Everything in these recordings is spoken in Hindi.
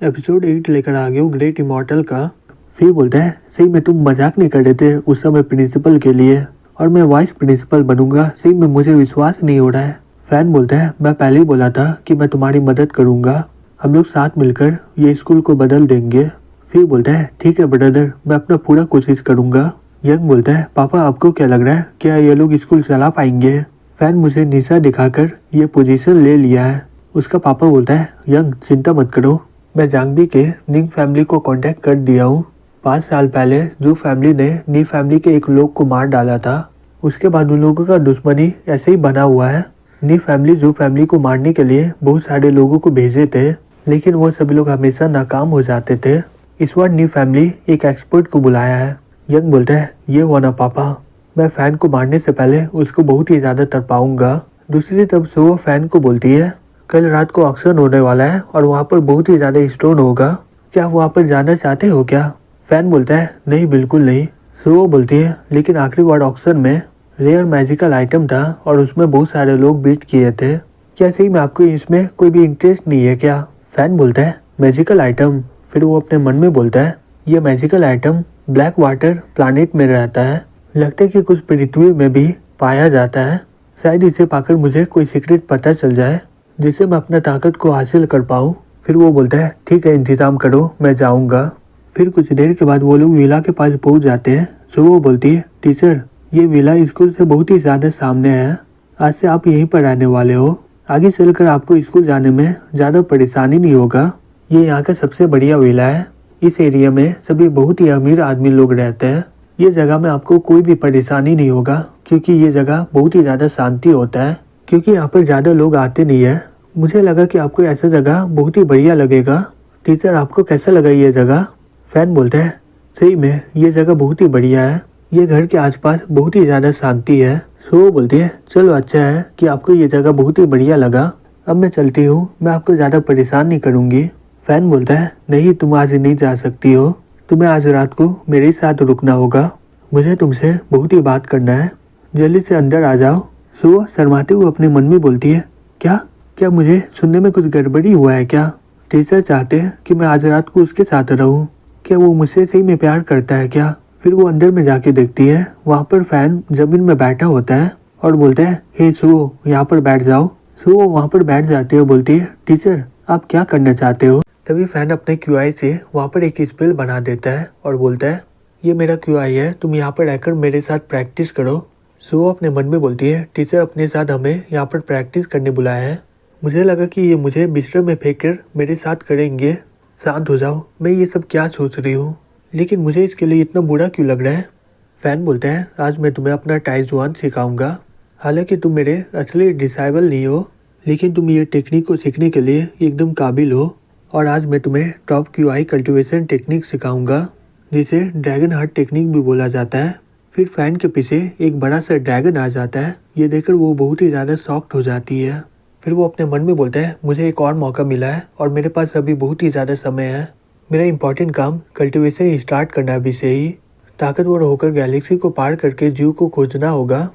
एपिसोड 8 लेकर आ गया हूँ ग्रेट इमॉर्टल का। फिर बोलता है सही में तुम मजाक नहीं कर रहे थे उस समय प्रिंसिपल के लिए, और मैं वाइस प्रिंसिपल बनूंगा, सही में मुझे विश्वास नहीं हो रहा है। फैन बोलता है मैं पहले ही बोला था कि मैं तुम्हारी मदद करूंगा, हम लोग साथ मिलकर ये स्कूल को बदल देंगे। फिर बोलता है ठीक है ब्रदर, मैं अपना पूरा कोशिश करूंगा। यंग बोलता है पापा आपको क्या लग रहा है, क्या ये लोग स्कूल चला पाएंगे? फैन मुझे निशा दिखाकर ये पोजीशन ले लिया है। उसका पापा बोलता है यंग चिंता मत करो, मैं जांगबी के निंग फैमिली को कांटेक्ट कर दिया हूँ। 5 साल पहले जो फैमिली ने नी फैमिली के एक लोग को मार डाला था, उसके बाद उन लोगों का दुश्मनी ऐसे ही बना हुआ है। नी फैमिली जो फैमिली को मारने के लिए बहुत सारे लोगों को भेजे थे, लेकिन वो सभी लोग हमेशा नाकाम हो जाते थे। इस बार नी फैमिली एक एक्सपर्ट को बुलाया है। यंग बोलता है ये हुआ ना पापा, मैं फैन को मारने से पहले उसको बहुत ही ज्यादा तड़पाऊंगा। दूसरी तरफ से वो फैन को बोलती है कल रात को ऑक्शन होने वाला है और वहाँ पर बहुत ही ज्यादा स्टोन होगा, क्या आप वहाँ पर जाना चाहते हो क्या? फैन बोलता है नहीं बिल्कुल नहीं। सो वो बोलती है लेकिन आखिरी बार ऑक्शन में रेयर मैजिकल आइटम था और उसमें बहुत सारे लोग बीट किए थे, क्या सही में आपको इसमें कोई भी इंटरेस्ट नहीं है क्या? फैन बोलता है मैजिकल आइटम। फिर वो अपने मन में बोलता है ये magical item black water planet में रहता है, लगता है कि कुछ पृथ्वी में भी पाया जाता है, शायद इसे पाकर मुझे कोई सीक्रेट पता चल जाए जिससे मैं अपना ताकत को हासिल कर पाऊँ। फिर वो बोलता है ठीक है इंतजाम करो, मैं जाऊँगा। फिर कुछ देर के बाद वो लोग विला के पास पहुँच जाते हैं। सो वो बोलती है टीचर ये विला स्कूल से बहुत ही ज़्यादा सामने है, आज से आप यहीं पर रहने वाले हो, आगे चलकर आपको स्कूल जाने में ज़्यादा परेशानी नहीं होगा। ये यहाँ का सबसे बढ़िया विला है, इस एरिया में सभी बहुत ही अमीर आदमी लोग रहते हैं, ये जगह में आपको कोई भी परेशानी नहीं होगा क्योंकि ये जगह बहुत ही ज़्यादा शांति होता है, क्योंकि यहाँ पर ज़्यादा लोग आते नहीं है। मुझे लगा कि आपको ऐसा जगह बहुत ही बढ़िया लगेगा। टीचर आपको कैसा लगा ये जगह? फैन बोलता है सही में ये जगह बहुत ही बढ़िया है, ये घर के आसपास बहुत ही ज़्यादा शांति है। सो वो बोलती है चलो अच्छा है कि आपको ये जगह बहुत ही बढ़िया लगा, अब मैं चलती हूँ, मैं आपको ज़्यादा परेशान नहीं करूँगी। फैन बोलता है नहीं तुम आज नहीं जा सकती हो, तुम्हें आज रात को मेरे साथ रुकना होगा, मुझे तुमसे बहुत ही बात करना है, जल्दी से अंदर आ जाओ। सो शर्माते हुए अपने मन में बोलती है क्या क्या मुझे सुनने में कुछ गड़बड़ी हुआ है क्या? टीचर चाहते हैं कि मैं आज रात को उसके साथ रहूं, क्या वो मुझसे सही में प्यार करता है क्या? फिर वो अंदर में जाके देखती है, वहाँ पर फैन जमीन में बैठा होता है और बोलता है हे सो यहाँ पर बैठ जाओ। सो वो वहाँ पर बैठ जाती है और बोलती है टीचर आप क्या करना चाहते हो? तभी फैन अपने क्यूआई से वहाँ पर एक स्पेल बना देता है और बोलता है ये मेरा क्यूआई है, तुम यहाँ पर रहकर मेरे साथ प्रैक्टिस करो। सो वो अपने मन में बोलती है टीचर अपने साथ हमें यहाँ पर प्रैक्टिस करने बुलाया है, मुझे लगा कि ये मुझे बिस्तर में फेंक कर मेरे साथ करेंगे, शांत हो जाओ, मैं ये सब क्या सोच रही हूँ, लेकिन मुझे इसके लिए इतना बुरा क्यों लग रहा है? फैन बोलता है आज मैं तुम्हें अपना टाइजुआन सिखाऊंगा, हालांकि तुम मेरे असली डिसाइबल नहीं हो, लेकिन तुम ये टेक्निक को सीखने के लिए एकदम काबिल हो, और आज मैं तुम्हें टॉप क्यूआई कल्टीवेशन टेक्निक सिखाऊंगा जिसे ड्रैगन हार्ट टेक्निक भी बोला जाता है। फिर फैन के पीछे एक बड़ा सा ड्रैगन आ जाता है, ये देखकर वो बहुत ही ज़्यादा शॉक्ड हो जाती है। फिर वो अपने मन में बोलता है मुझे एक और मौका मिला है और मेरे पास अभी बहुत ही ज़्यादा समय है, मेरा इंपॉर्टेंट काम कल्टीवेशन स्टार्ट करना अभी से ही, ताकतवर होकर गैलेक्सी को पार करके जीव को खोजना होगा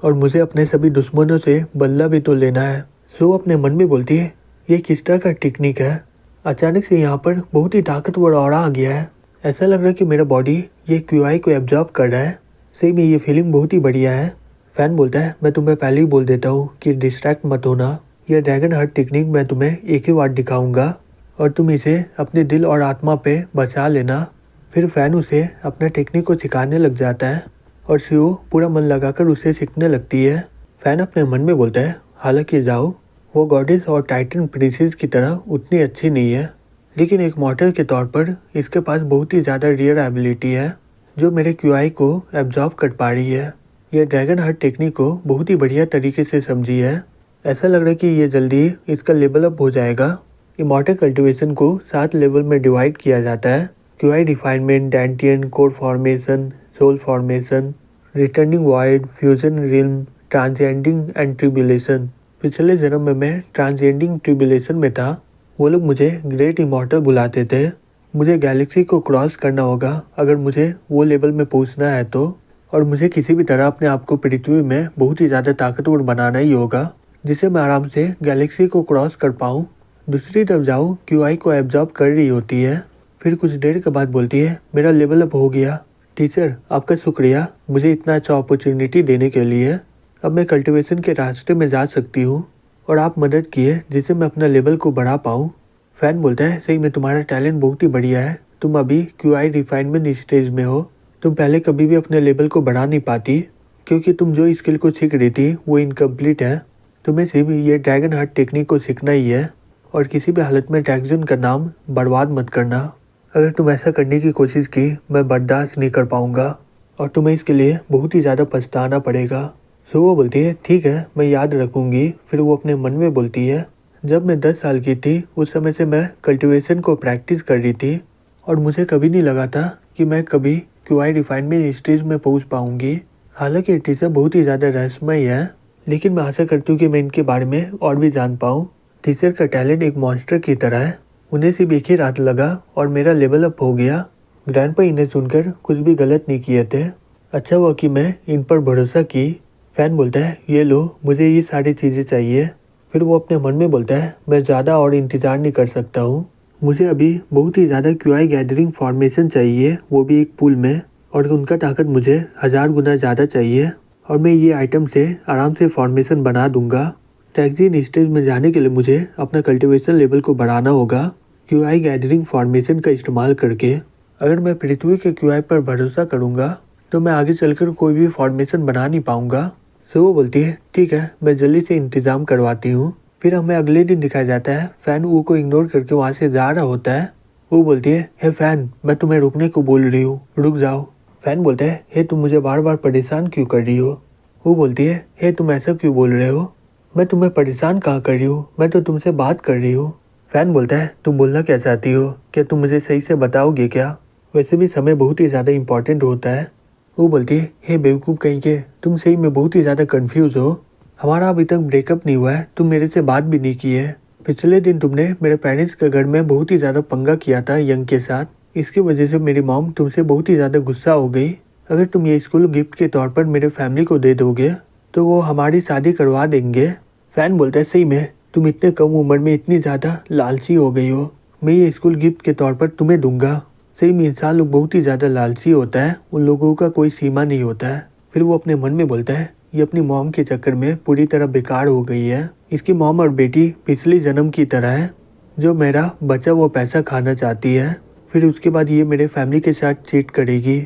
और मुझे अपने सभी दुश्मनों से बदला भी तो लेना है। सो अपने मन में बोलती है ये किस तरह का टेक्निक है? अचानक से यहाँ पर बहुत ही ताकतवर ऑरा आ गया है, ऐसा लग रहा है कि मेरा बॉडी ये क्यूआई को एब्जॉर्ब कर रहा है, सही में ये फीलिंग बहुत ही बढ़िया है। फैन बोलता है मैं तुम्हें पहले ही बोल देता हूँ कि डिस्ट्रैक्ट मत होना, यह ड्रैगन हार्ट टेक्निक मैं तुम्हें एक ही बार दिखाऊंगा और तुम इसे अपने दिल और आत्मा पे बचा लेना। फिर फैन उसे अपना टेक्निक को सिखाने लग जाता है और शिव पूरा मन लगाकर उसे सीखने लगती है। फैन अपने मन में बोलता है हालांकि जाओ वो गॉडेस और टाइटन प्रिंसेस की तरह उतनी अच्छी नहीं है, लेकिन एक मॉडल के तौर पर इसके पास बहुत ही ज़्यादा रेयर एबिलिटी है जो मेरे क्यूआई को एब्जॉर्ब कर पा रही है। यह ड्रैगन हार्ट टेक्निक को बहुत ही बढ़िया तरीके से समझी है, ऐसा लग रहा है कि ये जल्दी इसका लेवल अप हो जाएगा। इमॉर्टल कल्टीवेशन को 7 लेवल में डिवाइड किया जाता है, qi refinement, dantian, core formation, soul formation, returning void, fusion realm, transcending and tribulation. पिछले जन्म में मैं ट्रांसजेंडिंग ट्रिब्यूलेशन में था, वो लोग मुझे ग्रेट इमॉर्टल बुलाते थे, मुझे गैलेक्सी को क्रॉस करना होगा अगर मुझे वो लेवल में पहुंचना है तो, और मुझे किसी भी तरह अपने आप को पृथ्वी में बहुत ही ज़्यादा ताकतवर बनाना ही होगा जिससे मैं आराम से गैलेक्सी को क्रॉस कर पाऊँ। दूसरी तरफ जाओ क्यूआई को एब्जॉर्ब कर रही होती है। फिर कुछ देर के बाद बोलती है, मेरा लेवल अप हो गया। टीचर आपका शुक्रिया मुझे इतना अच्छा अपॉर्चुनिटी देने के लिए। अब मैं कल्टीवेशन के रास्ते में जा सकती हूँ और आप मदद किए जिससे मैं अपना लेवल को बढ़ा पाऊँ। फैन बोलता है, सही में तुम्हारा टैलेंट बहुत ही बढ़िया है। तुम अभी क्यूआई रिफाइनमेंट स्टेज में हो। तुम पहले कभी भी अपने लेवल को बढ़ा नहीं पाती क्योंकि तुम जो स्किल को सीख रही थी वो इनकम्प्लीट है। तुम्हें सिर्फ ये ड्रैगन हार्ट टेक्निक को सीखना ही है और किसी भी हालत में ड्रैगन का नाम बर्बाद मत करना। अगर तुम ऐसा करने की कोशिश की मैं बर्दाश्त नहीं कर पाऊंगा और तुम्हें इसके लिए बहुत ही ज़्यादा पछताना पड़ेगा। सो वो बोलती है, ठीक है मैं याद रखूंगी। फिर वो अपने मन में बोलती है, जब मैं 10 साल की थी उस समय से मैं कल्टीवेशन को प्रैक्टिस कर रही थी और मुझे कभी नहीं लगा था कि मैं कभी क्यूआई रिफाइनमेंट स्टेज में पहुंच पाऊंगी। हालांकि टीचर बहुत ही ज़्यादा रहस्यमय है, लेकिन मैं आशा करती हूँ कि मैं इनके बारे में और भी जान पाऊँ। टीचर का टैलेंट एक मॉन्स्टर की तरह है। उन्हें सिर्फ एक ही रात लगा और मेरा लेवल अप हो गया। ग्रैंडपा इन्हें सुनकर कुछ भी गलत नहीं किए थे। अच्छा हुआ कि मैं इन पर भरोसा की। फैन बोलता है, ये लो मुझे ये सारी चीज़ें चाहिए। फिर वो अपने मन में बोलता है, मैं ज़्यादा और इंतज़ार नहीं कर सकता हूँ। मुझे अभी बहुत ही ज़्यादा क्यूआई गैदरिंग फॉर्मेशन चाहिए, वो भी एक पूल में, और उनका ताकत मुझे 1000 गुना ज़्यादा चाहिए और मैं ये आइटम से आराम से फॉर्मेशन बना दूंगा। टैक्सीन स्टेज में जाने के लिए मुझे अपना कल्टीवेशन लेवल को बढ़ाना होगा क्यूआई गैदरिंग फॉर्मेशन का इस्तेमाल करके। अगर मैं पृथ्वी के क्यूआई पर भरोसा करूंगा तो मैं आगे चलकर कोई भी फॉर्मेशन बना नहीं पाऊंगा। सो वो बोलती है, ठीक है मैं जल्दी से इंतजाम करवाती हूँ। फिर हमें अगले दिन दिखाया जाता है फैन ऊ को इग्नोर करके वहाँ से जा रहा होता है। वो बोलती है, हे फैन मैं तुम्हें रुकने को बोल रही हूँ, रुक जाओ। फैन बोलता है, हे तुम मुझे बार बार परेशान क्यों कर रही हो। वो बोलती है, हे तुम ऐसा क्यों बोल रहे हो, मैं तुम्हें परेशान कहाँ कर रही हूँ, मैं तो तुमसे बात कर रही हूँ। फैन बोलता है, तुम बोलना क्या चाहती हो, क्या तुम मुझे सही से बताओगे क्या, वैसे भी समय बहुत ही ज़्यादा इंपॉर्टेंट होता है। वो बोलती है, हे बेवकूफ़ कहीं के, तुम सही में बहुत ही ज़्यादा कंफ्यूज हो। हमारा अभी तक ब्रेकअप नहीं हुआ है, तुम मेरे से बात भी नहीं की है। पिछले दिन तुमने मेरे पेरेंट्स के घर में बहुत ही ज़्यादा पंगा किया था यंग के साथ। इसकी वजह से मेरी मॉम तुमसे बहुत ही ज़्यादा गुस्सा हो गई। अगर तुम ये स्कूल गिफ्ट के तौर पर मेरे फैमिली को दे दोगे तो वो हमारी शादी करवा देंगे। फैन बोलता है, सही में तुम इतने कम उम्र में इतनी ज़्यादा लालची हो गई हो। मैं ये स्कूल गिफ्ट के तौर पर तुम्हें दूंगा। सही में इंसान लोग बहुत ही ज़्यादा लालची होता है, उन लोगों का कोई सीमा नहीं होता है। फिर वो अपने मन में बोलता है, ये अपनी मॉम के चक्कर में पूरी तरह बेकार हो गई है। इसकी मॉम और बेटी पिछले जन्म की तरह है, जो मेरा बचा वो पैसा खाना चाहती है। फिर उसके बाद ये मेरे फैमिली के साथ चीट करेगी,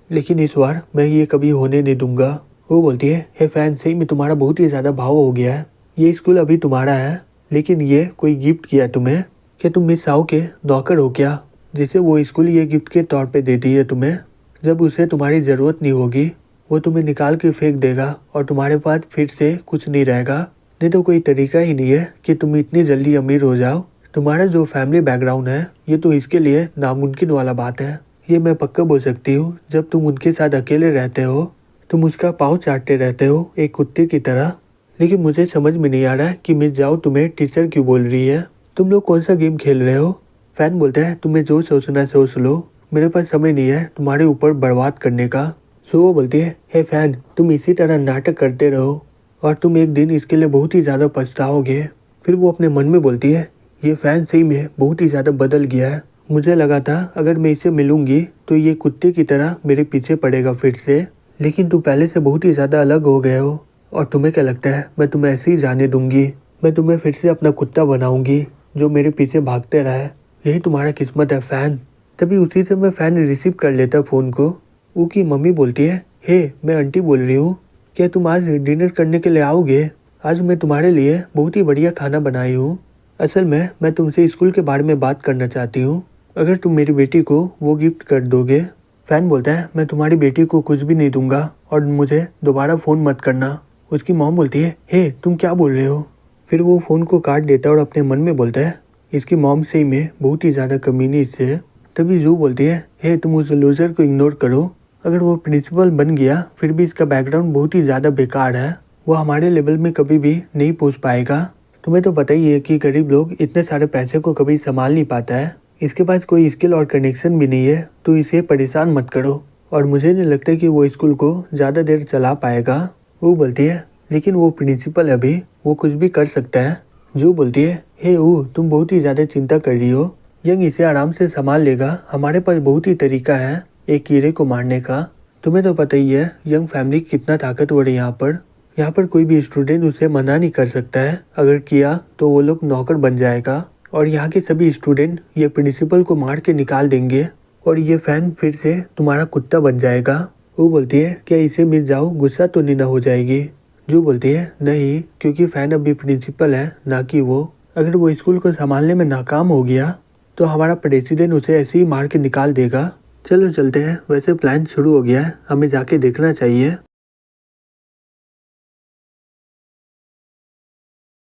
लेकिन इस बार मैं ये कभी होने नहीं दूंगा। वो बोलती है, हे फैन सही में तुम्हारा बहुत ही ज़्यादा भाव हो गया है। ये स्कूल अभी तुम्हारा है, लेकिन ये कोई गिफ्ट किया तुम्हें। क्या तुम मिस साउ के नौकर हो क्या, जिसे वो स्कूल ये गिफ्ट के तौर पे देती है तुम्हें। जब उसे तुम्हारी ज़रूरत नहीं होगी वो तुम्हें निकाल के फेंक देगा और तुम्हारे पास फिर से कुछ नहीं रहेगा। नहीं तो कोई तरीका ही नहीं है कि तुम इतनी जल्दी अमीर हो जाओ। तुम्हारा जो फैमिली बैकग्राउंड है ये तो इसके लिए नामुमकिन वाला बात है। ये मैं पक्का बोल सकती हूँ, जब तुम उनके साथ अकेले रहते हो तुम उसका पाँव चाटते रहते हो एक कुत्ते की तरह। लेकिन मुझे समझ में नहीं आ रहा है कि मिस जाओ तुम्हें टीचर क्यों बोल रही है। तुम लोग कौन सा गेम खेल रहे हो। फैन बोलता है, तुम्हें जो सोचना है सोच लो, मेरे पास समय नहीं है तुम्हारे ऊपर बर्बाद करने का। सो वो बोलती है, हे फैन तुम इसी तरह नाटक करते रहो और तुम एक दिन इसके लिए बहुत ही ज़्यादा पछताओगे। फिर वो अपने मन में बोलती है, ये फैन सही में बहुत ही ज़्यादा बदल गया है। मुझे लगा था अगर मैं इससे मिलूंगी तो ये कुत्ते की तरह मेरे पीछे पड़ेगा फिर से, लेकिन तुम पहले से बहुत ही ज़्यादा अलग हो गए हो। और तुम्हें क्या लगता है मैं तुम्हें ऐसे ही जाने दूंगी। मैं तुम्हें फिर से अपना कुत्ता बनाऊंगी जो मेरे पीछे भागते रहे। यही तुम्हारा किस्मत है फैन। तभी उसी से मैं फैन रिसीव कर लेता फ़ोन को। वो की मम्मी बोलती है, हे मैं आंटी बोल रही हूँ, क्या तुम आज डिनर करने के लिए आओगे। आज मैं तुम्हारे लिए बहुत ही बढ़िया खाना बनाई हूँ। असल में मैं तुमसे स्कूल के बारे में बात करना चाहती हूँ, अगर तुम मेरी बेटी को वो गिफ्ट कर दोगे। फैन बोलता है, मैं तुम्हारी बेटी को कुछ भी नहीं दूंगा और मुझे दोबारा फ़ोन मत करना। उसकी मॉम बोलती है, हे तुम क्या बोल रहे हो। फिर वो फ़ोन को काट देता है और अपने मन में बोलता है, इसकी मॉम से में बहुत ही ज़्यादा कमीनी इससे। तभी जू बोलती है, हे तुम उस लूजर को इग्नोर करो। अगर वो प्रिंसिपल बन गया फिर भी इसका बैकग्राउंड बहुत ही ज़्यादा बेकार है, वो हमारे लेवल में कभी भी नहीं पहुँच पाएगा। तुम्हें तो पता ही है कि गरीब लोग इतने सारे पैसे को कभी संभाल नहीं पाता है। इसके पास कोई स्किल और कनेक्शन भी नहीं है, तो इसे परेशान मत करो। और मुझे नहीं लगता कि वो स्कूल को ज़्यादा देर चला पाएगा। वो बोलती है, लेकिन वो प्रिंसिपल है अभी, वो कुछ भी कर सकता है। जू बोलती है, हे तुम बहुत ही ज्यादा चिंता कर रही हो। यंग इसे आराम से संभाल लेगा, हमारे पास बहुत ही तरीका है एक कीड़े को मारने का। तुम्हें तो पता ही है यंग फैमिली कितना ताकतवर है यहाँ पर कोई भी स्टूडेंट उसे मना नहीं कर सकता है, अगर किया तो वो लोग नौकर बन जाएगा और यहाँ के सभी स्टूडेंट ये प्रिंसिपल को मार के निकाल देंगे और ये फैन फिर से तुम्हारा कुत्ता बन जाएगा। वो बोलती है, क्या इसे मिल जाओ, गुस्सा तो नहीं ना हो जाएगी। जो बोलती है, नहीं, क्योंकि फैन अभी प्रिंसिपल है ना कि वो। अगर वो स्कूल को संभालने में नाकाम हो गया तो हमारा प्रेसिडेंट उसे ऐसे ही मार के निकाल देगा। चलो चलते हैं, वैसे प्लान शुरू हो गया है, हमें जाके देखना चाहिए।